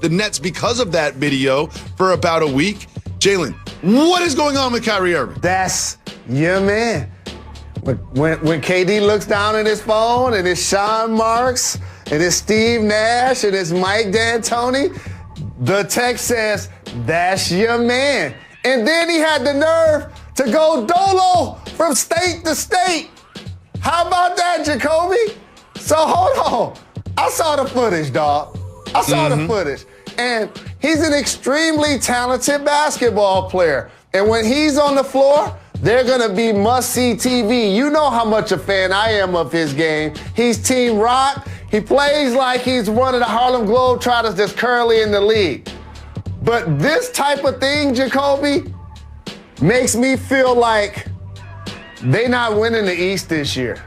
the Nets because of that video for about a week. Jalen, what is going on with Kyrie Irving? That's your man. When KD looks down at his phone and it's Sean Marks and it's Steve Nash and it's Mike D'Antoni, the text says, that's your man. And then he had the nerve to go dolo from state to state. How about that, Jacoby? So hold on. I saw the footage, dog. I saw the footage. And he's an extremely talented basketball player. And when he's on the floor, they're going to be must-see TV. You know how much a fan I am of his game. He's Team Rock. He plays like he's one of the Harlem Globetrotters that's currently in the league. But this type of thing, Jacoby, makes me feel like they're not winning the East this year.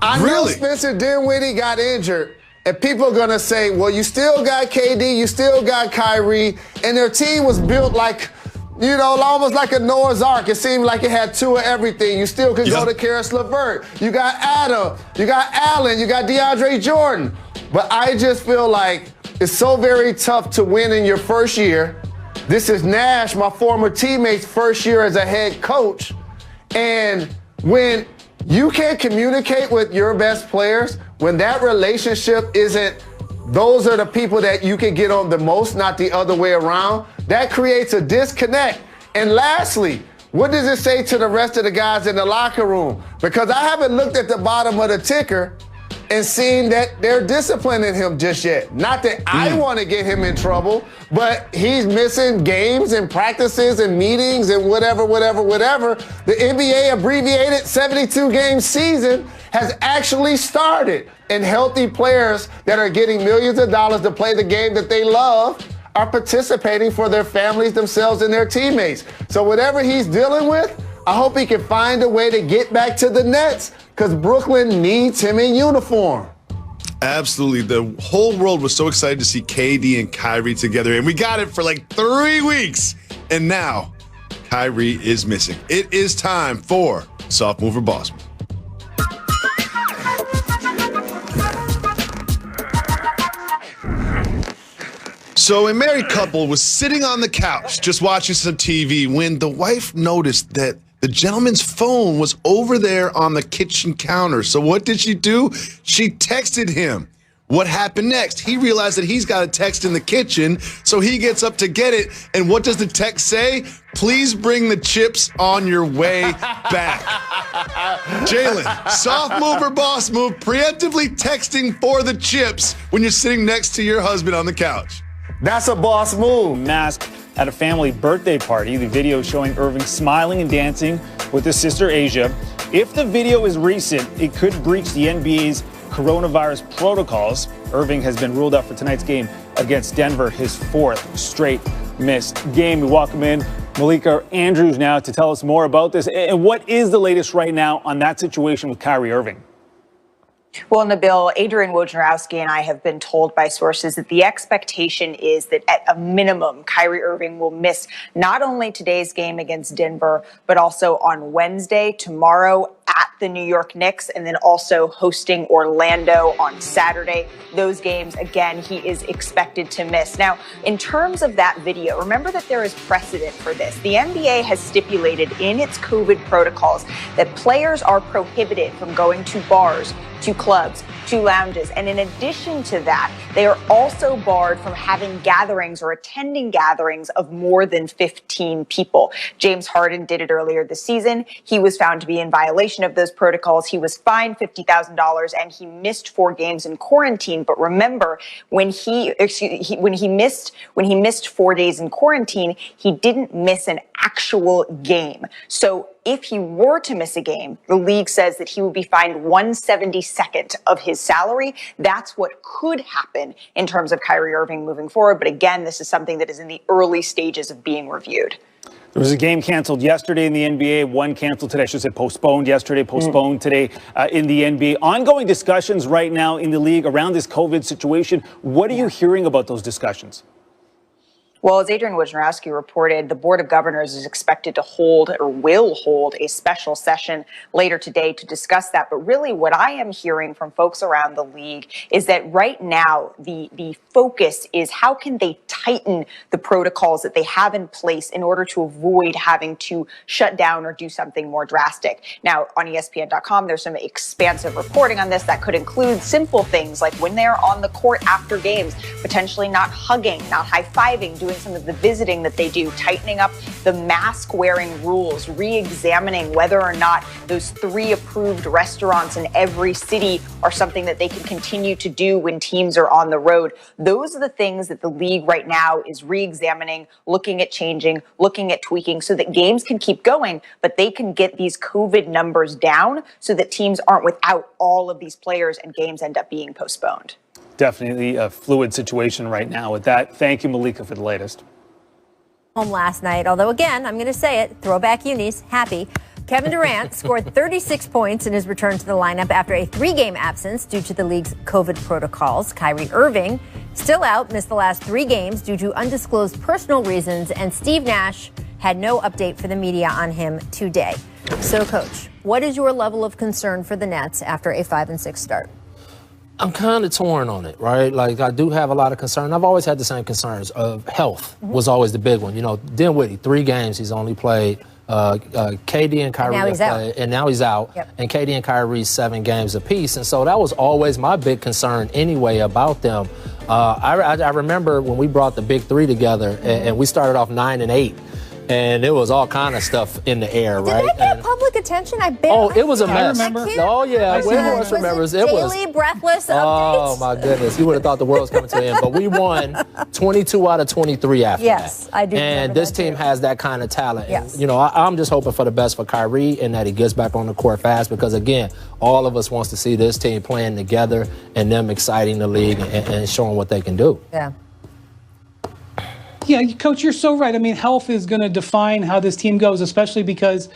I know Spencer Dinwiddie got injured, and people are going to say, well, you still got KD, you still got Kyrie, and their team was built like, you know, almost like a Noah's Ark. It seemed like it had two of everything. You still could go to Karis LeVert. You got Adam. You got Allen. You got DeAndre Jordan. But I just feel like it's so very tough to win in your first year. This is Nash, my former teammate's first year as a head coach. And when you can't communicate with your best players, when that relationship isn't, those are the people that you can get on the most, not the other way around. That creates a disconnect. And lastly, what does it say to the rest of the guys in the locker room? Because I haven't looked at the bottom of the ticker and seen that they're disciplining him just yet. Not that I want to get him in trouble, but he's missing games and practices and meetings and whatever. The NBA abbreviated 72-game season has actually started, and healthy players that are getting millions of dollars to play the game that they love are participating for their families, themselves, and their teammates. So whatever he's dealing with, I hope he can find a way to get back to the Nets, because Brooklyn needs him in uniform. Absolutely. The whole world was so excited to see KD and Kyrie together, and we got it for like 3 weeks. And now Kyrie is missing. It is time for Soft Mover Boss Move. So a married couple was sitting on the couch just watching some TV when the wife noticed that the gentleman's phone was over there on the kitchen counter. So what did she do? She texted him. What happened next? He realized that he's got a text in the kitchen, so he gets up to get it. And what does the text say? Please bring the chips on your way back. Jalen, soft move or boss move, preemptively texting for the chips when you're sitting next to your husband on the couch. That's a boss move. Masked at a family birthday party. The video showing Irving smiling and dancing with his sister Asia. If the video is recent, it could breach the NBA's coronavirus protocols. Irving has been ruled out for tonight's game against Denver, his fourth straight missed game. We welcome in Malika Andrews now to tell us more about this. And what is the latest right now on that situation with Kyrie Irving? Well, Nabil, Adrian Wojnarowski and I have been told by sources that the expectation is that at a minimum, Kyrie Irving will miss not only today's game against Denver, but also on Wednesday, tomorrow at the New York Knicks, and then also hosting Orlando on Saturday. Those games, again, he is expected to miss. Now, in terms of that video, remember that there is precedent for this. The NBA has stipulated in its COVID protocols that players are prohibited from going to bars, to clubs, to lounges. And in addition to that, they are also barred from having gatherings or attending gatherings of more than 15 people. James Harden did it earlier this season. He was found to be in violation of those protocols. He was fined $50,000 and he missed 4 games in quarantine. But remember, when he missed 4 days in quarantine, he didn't miss an actual game. So if he were to miss a game, the league says that he would be fined 1/72nd of his salary. That's what could happen in terms of Kyrie Irving moving forward. But again, this is something that is in the early stages of being reviewed. There was a game canceled yesterday in the NBA, one canceled today. I should say postponed yesterday, postponed today in the NBA. Ongoing discussions right now in the league around this COVID situation. What are you hearing about those discussions? Well, as Adrian Wojnarowski reported, the Board of Governors is expected to hold or will hold a special session later today to discuss that. But really what I am hearing from folks around the league is that right now the focus is how can they tighten the protocols that they have in place in order to avoid having to shut down or do something more drastic. Now, on ESPN.com, there's some expansive reporting on this that could include simple things like when they're on the court after games, potentially not hugging, not high-fiving, doing some of the visiting that they do, tightening up the mask wearing rules, re-examining whether or not those 3 approved restaurants in every city are something that they can continue to do when teams are on the road. Those are the things that the league right now is re-examining, looking at changing, looking at tweaking so that games can keep going, but they can get these COVID numbers down so that teams aren't without all of these players and games end up being postponed. Definitely a fluid situation right now with that. Thank you, Malika, for the latest. Home last night, although again, I'm going to say it, throwback unis, happy. Kevin Durant scored 36 points in his return to the lineup after a 3-game absence due to the league's COVID protocols. Kyrie Irving, still out, missed the last 3 games due to undisclosed personal reasons, and Steve Nash had no update for the media on him today. So, Coach, what is your level of concern for the Nets after a 5-6 start? I'm kind of torn on it, right? Like, I do have a lot of concern. I've always had the same concerns. Health was always the big one. You know, Dinwiddie, 3 games he's only played. KD and Kyrie have played, and now he's out. Yep. And KD and Kyrie 7 games apiece. And so that was always my big concern anyway about them. I remember when we brought the big 3 together, and we started off 9-8. And there was all kind of stuff in the air, right? Did that get public attention? I bet. Oh, it was a mess. I remember. Oh, yeah. Everyone remembers. It was daily, breathless updates. Oh, my goodness. You would have thought the world was coming to an end. But we won 22 out of 23 after that. Yes, I do. And this team has that kind of talent. Yes. And, you know, I'm just hoping for the best for Kyrie and that he gets back on the court fast because, again, all of us wants to see this team playing together and them exciting the league and showing what they can do. Yeah. Yeah, Coach, you're so right. I mean, health is going to define how this team goes, especially because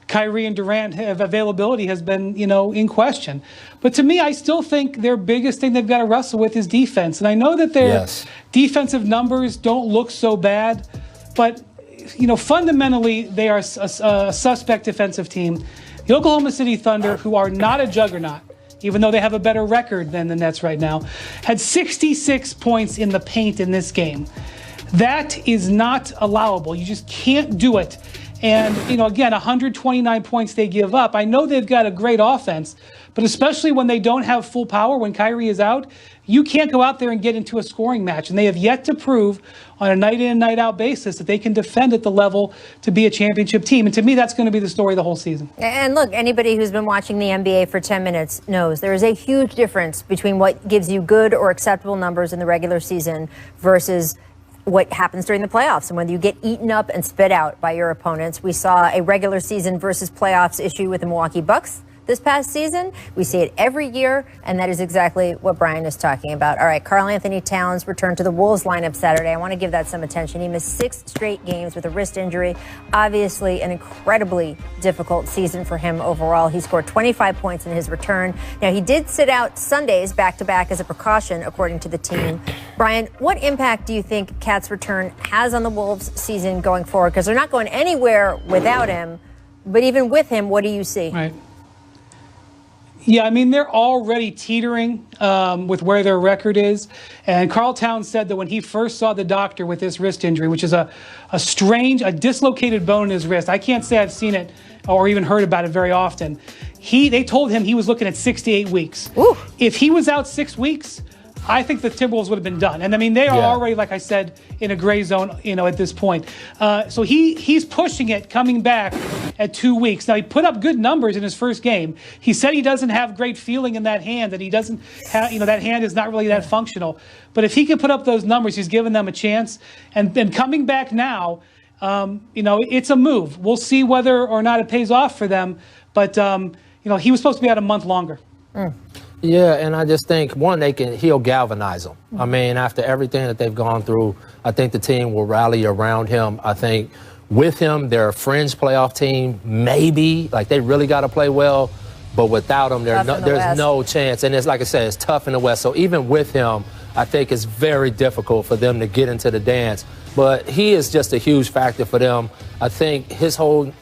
Kyrie and Durant availability has been, in question. But to me, I still think their biggest thing they've got to wrestle with is defense. And I know that their defensive numbers don't look so bad, but, fundamentally, they are a suspect defensive team. The Oklahoma City Thunder, who are not a juggernaut, even though they have a better record than the Nets right now, had 66 points in the paint in this game. That is not allowable. You just can't do it. And, again, 129 points they give up. I know they've got a great offense, but especially when they don't have full power, when Kyrie is out, you can't go out there and get into a scoring match. And they have yet to prove on a night in and night out basis that they can defend at the level to be a championship team. And to me, that's going to be the story of the whole season. And look, anybody who's been watching the NBA for 10 minutes knows there is a huge difference between what gives you good or acceptable numbers in the regular season versus what happens during the playoffs and whether you get eaten up and spit out by your opponents. We saw a regular season versus playoffs issue with the Milwaukee Bucks this past season. We see it every year, and that is exactly what Brian is talking about. All right, Karl Anthony Towns returned to the Wolves lineup Saturday. I want to give that some attention. He missed 6 straight games with a wrist injury. Obviously, an incredibly difficult season for him overall. He scored 25 points in his return. Now, he did sit out Sundays back-to-back as a precaution, according to the team. Brian, what impact do you think Cat's return has on the Wolves season going forward? Because they're not going anywhere without him. But even with him, what do you see? Right. Yeah, I mean, they're already teetering with where their record is. And Karl Towns said that when he first saw the doctor with this wrist injury, which is a dislocated bone in his wrist. I can't say I've seen it or even heard about it very often. They told him he was looking at 6 to 8 weeks. Ooh. If he was out 6 weeks, I think the Timberwolves would have been done. And I mean, they are already, like I said, in a gray zone, at this point. So he's pushing it, coming back at 2 weeks. Now, he put up good numbers in his first game. He said he doesn't have great feeling in that hand, that he doesn't have, that hand is not really that functional. But if he can put up those numbers, he's given them a chance. And coming back now, it's a move. We'll see whether or not it pays off for them. But, he was supposed to be out a month longer. Yeah, and I just think, one, he'll galvanize them. I mean, after everything that they've gone through, I think the team will rally around him. I think with him, they're a fringe playoff team, maybe. Like, they really got to play well. But without him, there's no chance. And it's like I said, it's tough in the West. So even with him, I think it's very difficult for them to get into the dance. But he is just a huge factor for them. I think his whole,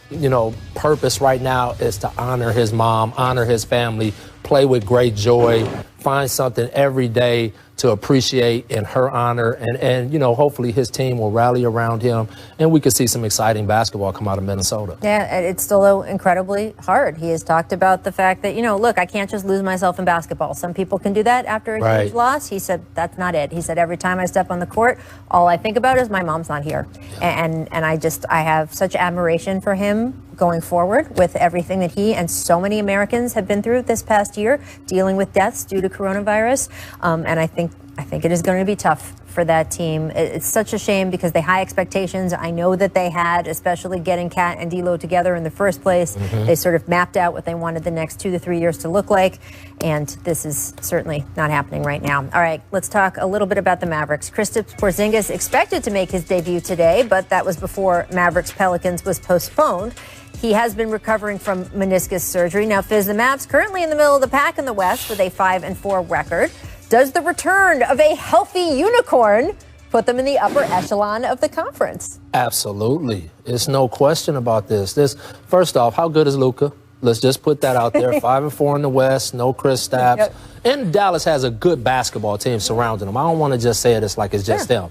purpose right now is to honor his mom, honor his family, play with great joy, find something every day to appreciate in her honor. And hopefully his team will rally around him and we could see some exciting basketball come out of Minnesota. Yeah, it's still incredibly hard. He has talked about the fact that, look, I can't just lose myself in basketball. Some people can do that after a huge loss. He said, that's not it. He said, every time I step on the court, all I think about is my mom's not here. And I have such admiration for him going forward with everything that he and so many Americans have been through this past year, dealing with deaths due to coronavirus. And I think it is going to be tough for that team. It's such a shame because they high expectations. I know that they had, especially getting Kat and D'Lo together in the first place. They sort of mapped out what they wanted the next 2 to 3 years to look like. And this is certainly not happening right now. All right, let's talk a little bit about the Mavericks. Kristaps Porzingis expected to make his debut today, but that was before Mavericks Pelicans was postponed. He has been recovering from meniscus surgery. Now, Fizz, the Mavs currently in the middle of the pack in the West with a 5-4 record. Does the return of a healthy unicorn put them in the upper echelon of the conference? Absolutely. There's no question about this. First off, how good is Luka? Let's just put that out there. 5-4 in the West, no Kristaps. Yep. And Dallas has a good basketball team surrounding them. I don't want to just say it's like it's just them.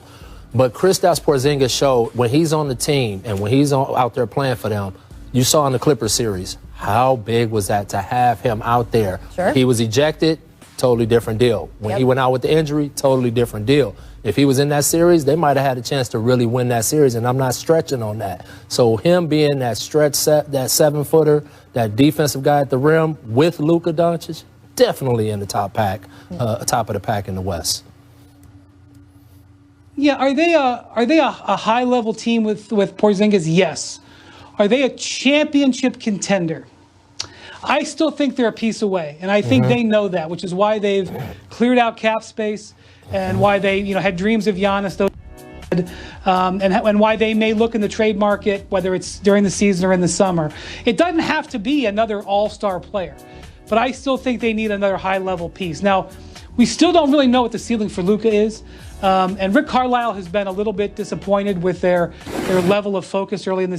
But Kristaps Porzingis showed when he's on the team and when he's out there playing for them, you saw in the Clippers series, how big was that to have him out there? Sure. He was ejected, totally different deal. When he went out with the injury, totally different deal. If he was in that series, they might have had a chance to really win that series, and I'm not stretching on that. So him being that stretch set, that 7-footer, that defensive guy at the rim with Luka Doncic, definitely in the top of the pack in the West. Yeah, are they a high-level team with Porzingis? Yes. Are they a championship contender? I still think they're a piece away, and I think they know that, which is why they've cleared out cap space and why they had dreams of Giannis, and why they may look in the trade market, whether it's during the season or in the summer. It doesn't have to be another all-star player, but I still think they need another high-level piece. Now, we still don't really know what the ceiling for Luka is. And Rick Carlisle has been a little bit disappointed with their level of focus early in the